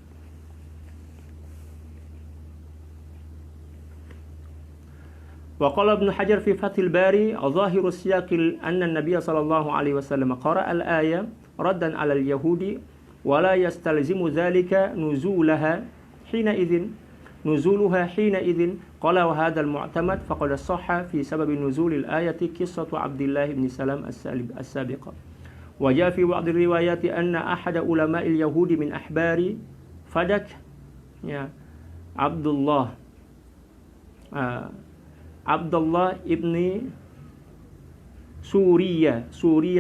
Wa qala Ibnu Hajar fi Fathil Bari, "Adh-dhahiru siyaqil anna an-nabiy sallallahu alaihi wasallam qara'a al-aya raddan 'ala al-yahudi wa la yastalzimu dhalika nuzulaha hina idzin qala wa hadha al-mu'tamad faqad sahha fi sabab nuzul al-ayati qissatu Abdullah bin Salam as-sabiqa wa jaa fi ba'd riwayati anna ahada ulama'il yahudi min ahbari Fadak ya Abdullah ibni Suriya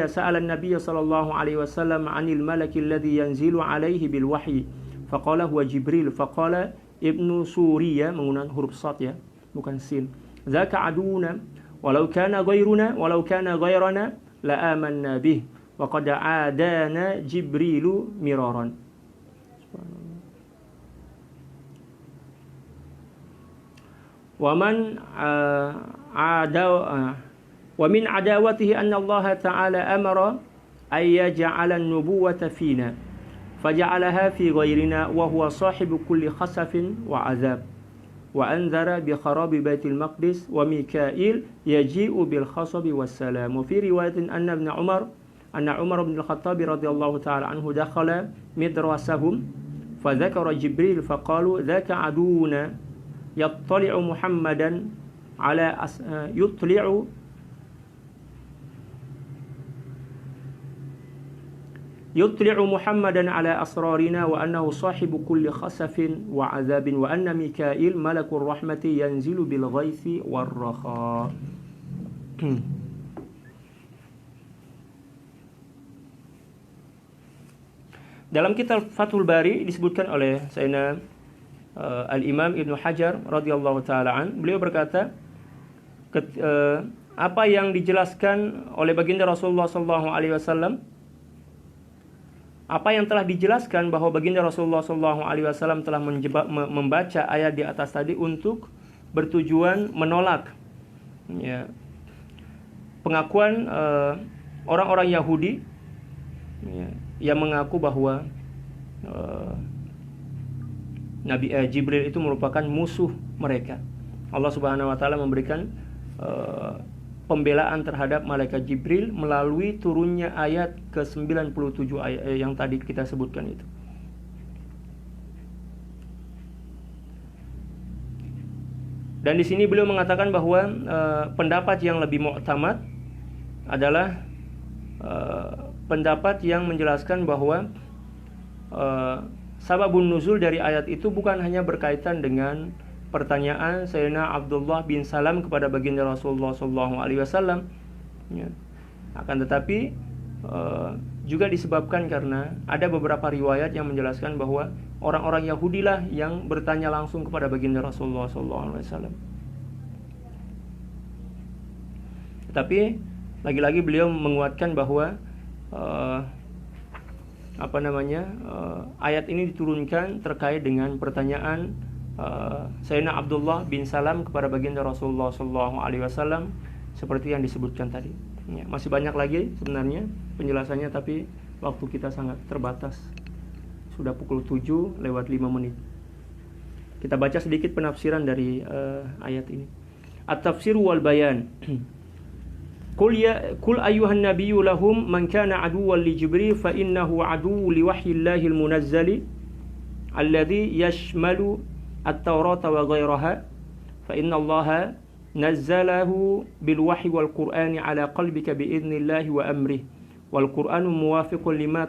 sa'ala an-nabiy sallallahu alaihi wasallam 'anil malaki alladhi yanzilu alaihi bil wahyi faqala huwa Jibril faqala ibnu Suriya menggunakan huruf sad ya bukan sin dzaka aduna walau kana ghairana la amanna bih wa qad adana Jibrilu miraran. ومن ومن عداوته أن الله تعالى أمر أن يجعل النبوة فينا فجعلها في غيرنا وهو صاحب كل خسف وعذاب وأنذر بخراب بيت المقدس وميكائيل يجيء بالخصب والسلام. وفي رواية أن عمر بن الخطاب رضي الله تعالى عنه دخل مدرسهم فذكر جبريل فقالوا ذاك عدونا يطلع محمدا على أسرارنا وأنه صاحب كل خسف وعذاب وأن ميكائيل ملك الرحمة ينزل بالغيث والرخاء. Dalam kitab Fathul Bari disebutkan oleh Sayyidina Al-Imam Ibnu Hajar radhiyallahu taala an, beliau berkata apa yang dijelaskan oleh baginda Rasulullah sallallahu alaihi wasallam, apa yang telah dijelaskan bahwa baginda Rasulullah sallallahu alaihi wasallam telah membaca ayat di atas tadi untuk bertujuan menolak ya, pengakuan orang-orang Yahudi ya, yang mengaku bahwa Nabi Jibril itu merupakan musuh mereka. Allah Subhanahu wa taala memberikan pembelaan terhadap malaikat Jibril melalui turunnya ayat ke-97 ayat yang tadi kita sebutkan itu. Dan di sini beliau mengatakan bahwa pendapat yang lebih mu'tamad adalah pendapat yang menjelaskan bahwa sababun nuzul dari ayat itu bukan hanya berkaitan dengan pertanyaan Sayyidina Abdullah bin Salam kepada baginda Rasulullah SAW, ya. Akan tetapi juga disebabkan karena ada beberapa riwayat yang menjelaskan bahwa orang-orang Yahudi lah yang bertanya langsung kepada baginda Rasulullah SAW. Tapi lagi-lagi beliau menguatkan bahwa ayat ini diturunkan terkait dengan pertanyaan Sayyidina Abdullah bin Salam kepada baginda Rasulullah SAW seperti yang disebutkan tadi. Ya, masih banyak lagi sebenarnya penjelasannya, tapi waktu kita sangat terbatas. Sudah pukul 7 lewat 5 menit. Kita baca sedikit penafsiran dari ayat ini. At-tafsir wal bayan. Qul ayyuhan nabiyyu lahum man kana aduwwan li Jibril fa innahu aduwwu li wahyillahil munazzali alladhi yashmalu at-taurata wa ghayraha fa innallaha nazzalahu bil wahyi wal qur'ani ala qalbika bi idnillahi wa amrihi wal qur'anu muwafiqun lima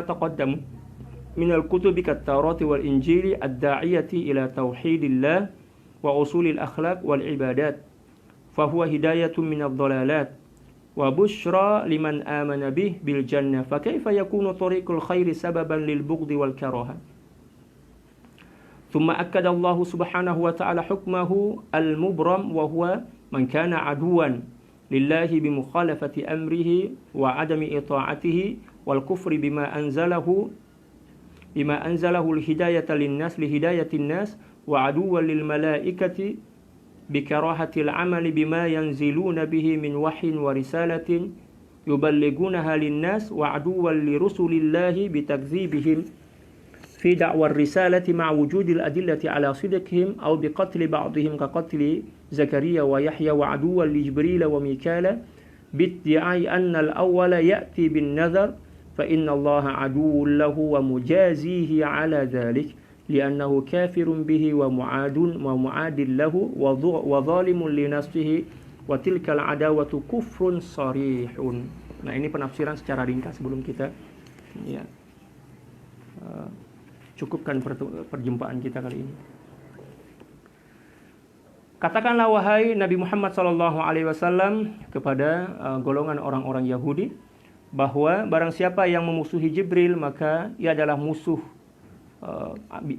taqaddamu min al-kutubi kat-taurati wal injili ad-da'iyati ila tauhidillah wa usulil akhlaq wal ibadat fa huwa hidayatun minadh dhalalat wa bushra liman amana bih bil jannah fa kaifa yakunu tariqul khairi sababan lil bughdi wal karaha. ثم أكد الله سبحانه وتعالى حكمه المبرم وهو من كان عدوا لله بمخالفة أمره وعدم إطاعته والكفر بما أنزله الهداية للناس لهداية الناس وعدوا للملائكة بكراهة العمل بما ينزلون به من وحي ورسالة يبلغونها للناس وعدوا لرسل الله بتكذيبهم في دعوى الرسالة مع وجود الأدلة على صدقهم أو بقتل بعضهم كقتل زكريا ويحيى وعدوا لجبريل وميكال بادعاء أن الأول يأتي بالنذر فإن الله عدو له ومجازيه على ذلك لأنه كافر به ومعاد له وظالم لنفسه وتلك العداوة كفر صريح. Nah, ini penafsiran secara ringkas sebelum kita cukupkan perjumpaan kita kali ini. Katakanlah wahai Nabi Muhammad SAW kepada golongan orang-orang Yahudi bahwa barang siapa yang memusuhi Jibril maka ia adalah musuh.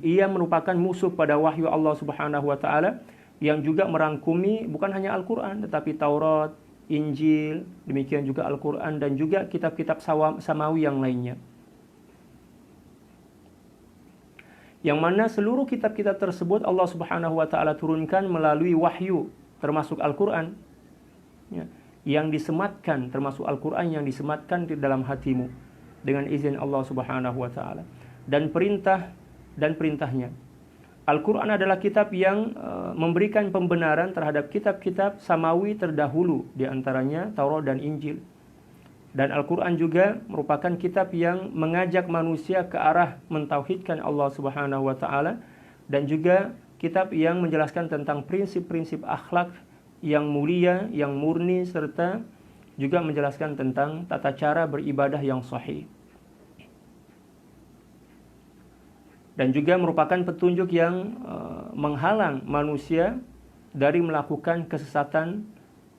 Ia merupakan musuh pada wahyu Allah Subhanahu wa taala yang juga merangkumi bukan hanya Al-Qur'an tetapi Taurat, Injil, demikian juga Al-Qur'an dan juga kitab-kitab samawi yang lainnya. Yang mana seluruh kitab-kitab tersebut Allah Subhanahu wa taala turunkan melalui wahyu, termasuk Al-Qur'an. Ya, yang disematkan, termasuk Al-Qur'an yang disematkan di dalam hatimu dengan izin Allah Subhanahu wa taala. Dan perintahnya. Al-Qur'an adalah kitab yang memberikan pembenaran terhadap kitab-kitab samawi terdahulu, di antaranya Taurat dan Injil. Dan Al-Quran juga merupakan kitab yang mengajak manusia ke arah mentauhidkan Allah Subhanahu wa taala dan juga kitab yang menjelaskan tentang prinsip-prinsip akhlak yang mulia, yang murni serta juga menjelaskan tentang tata cara beribadah yang sahih. Dan juga merupakan petunjuk yang menghalang manusia dari melakukan kesesatan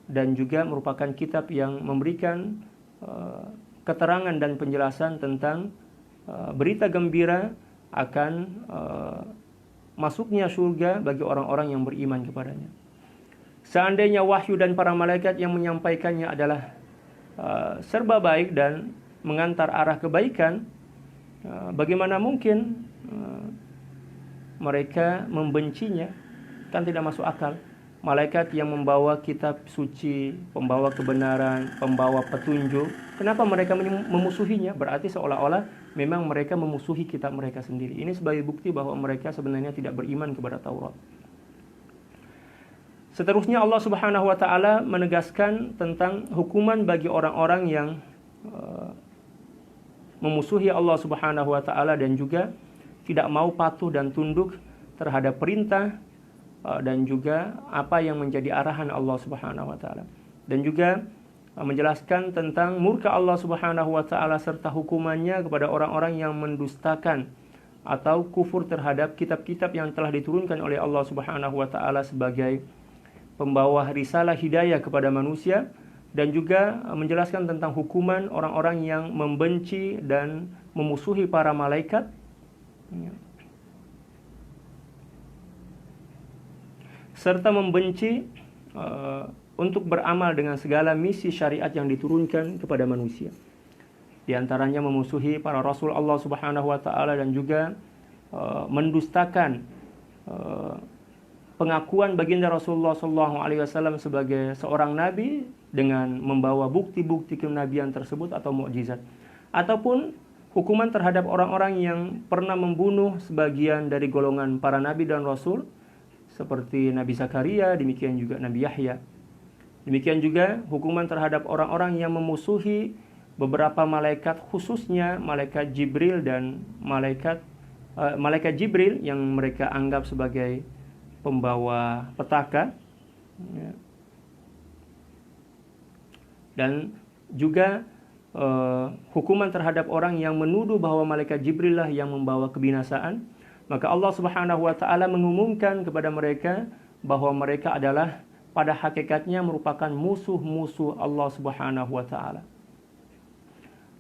dan juga merupakan kitab yang memberikan keterangan dan penjelasan tentang berita gembira akan masuknya surga bagi orang-orang yang beriman kepadanya. Seandainya wahyu dan para malaikat yang menyampaikannya adalah serba baik dan mengantar arah kebaikan, bagaimana mungkin mereka membencinya? Kan tidak masuk akal. Malaikat yang membawa kitab suci, pembawa kebenaran, pembawa petunjuk, kenapa mereka memusuhinya? Berarti seolah-olah memang mereka memusuhi kitab mereka sendiri. Ini sebagai bukti bahwa mereka sebenarnya tidak beriman kepada Taurat. Seterusnya Allah Subhanahu wa taala menegaskan tentang hukuman bagi orang-orang yang memusuhi Allah Subhanahu wa taala dan juga tidak mau patuh dan tunduk terhadap perintah dan juga apa yang menjadi arahan Allah Subhanahu wa taala. Dan juga menjelaskan tentang murka Allah Subhanahu wa taala serta hukumannya kepada orang-orang yang mendustakan atau kufur terhadap kitab-kitab yang telah diturunkan oleh Allah Subhanahu wa taala sebagai pembawa risalah hidayah kepada manusia, dan juga menjelaskan tentang hukuman orang-orang yang membenci dan memusuhi para malaikat, serta membenci untuk beramal dengan segala misi syariat yang diturunkan kepada manusia. Di antaranya memusuhi para rasul Allah Subhanahu wa taala dan juga mendustakan pengakuan baginda Rasulullah SAW sebagai seorang nabi dengan membawa bukti-bukti kenabian tersebut atau mukjizat, ataupun hukuman terhadap orang-orang yang pernah membunuh sebagian dari golongan para nabi dan rasul seperti Nabi Zakaria, demikian juga Nabi Yahya. Demikian juga hukuman terhadap orang-orang yang memusuhi beberapa malaikat, khususnya malaikat Jibril dan malaikat Jibril yang mereka anggap sebagai pembawa petaka. Dan juga hukuman terhadap orang yang menuduh bahwa malaikat Jibril lah yang membawa kebinasaan. Maka Allah Subhanahu wa taala mengumumkan kepada mereka bahwa mereka adalah pada hakikatnya merupakan musuh-musuh Allah Subhanahu wa taala.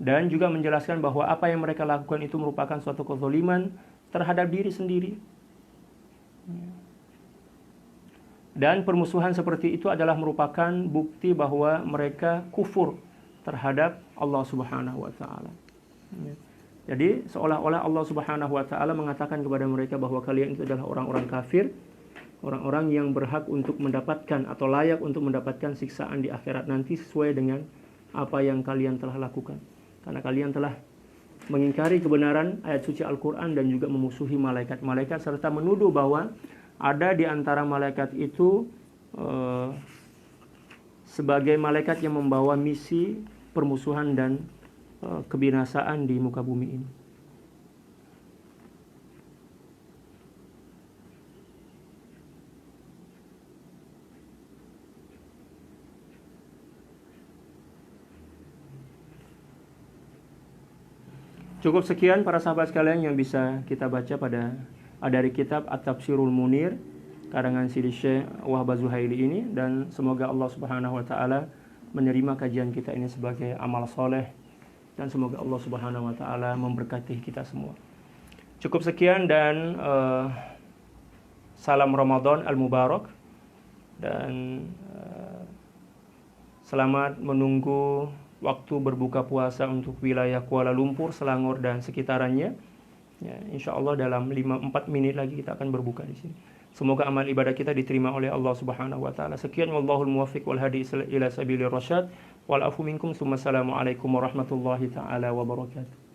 Dan juga menjelaskan bahwa apa yang mereka lakukan itu merupakan suatu kezaliman terhadap diri sendiri. Dan permusuhan seperti itu adalah merupakan bukti bahwa mereka kufur terhadap Allah Subhanahu wa taala. Jadi seolah-olah Allah Subhanahu wa taala mengatakan kepada mereka bahwa kalian itu adalah orang-orang kafir, orang-orang yang berhak untuk mendapatkan atau layak untuk mendapatkan siksaan di akhirat nanti sesuai dengan apa yang kalian telah lakukan. Karena kalian telah mengingkari kebenaran ayat suci Al-Quran dan juga memusuhi malaikat-malaikat serta menuduh bahwa ada di antara malaikat itu sebagai malaikat yang membawa misi permusuhan dan kebinasaan di muka bumi ini. Cukup sekian para sahabat sekalian yang bisa kita baca dari kitab At-Tafsirul Munir karangan Sidi Syekh Wahbah Zuhaili ini, dan semoga Allah Subhanahu wa taala menerima kajian kita ini sebagai amal soleh, dan semoga Allah Subhanahu wa taala memberkati kita semua. Cukup sekian, dan salam Ramadan al-Mubarak, dan selamat menunggu waktu berbuka puasa untuk wilayah Kuala Lumpur, Selangor dan sekitarannya. Ya, insya Allah dalam 4 menit lagi kita akan berbuka di sini. Semoga amal ibadah kita diterima oleh Allah Subhanahu wa taala. Sekian, wallahul muwaffiq wal hadi ila sabilir rasyad. Wal afu minkum. Assalamualaikum warahmatullahi taala wabarakatuh.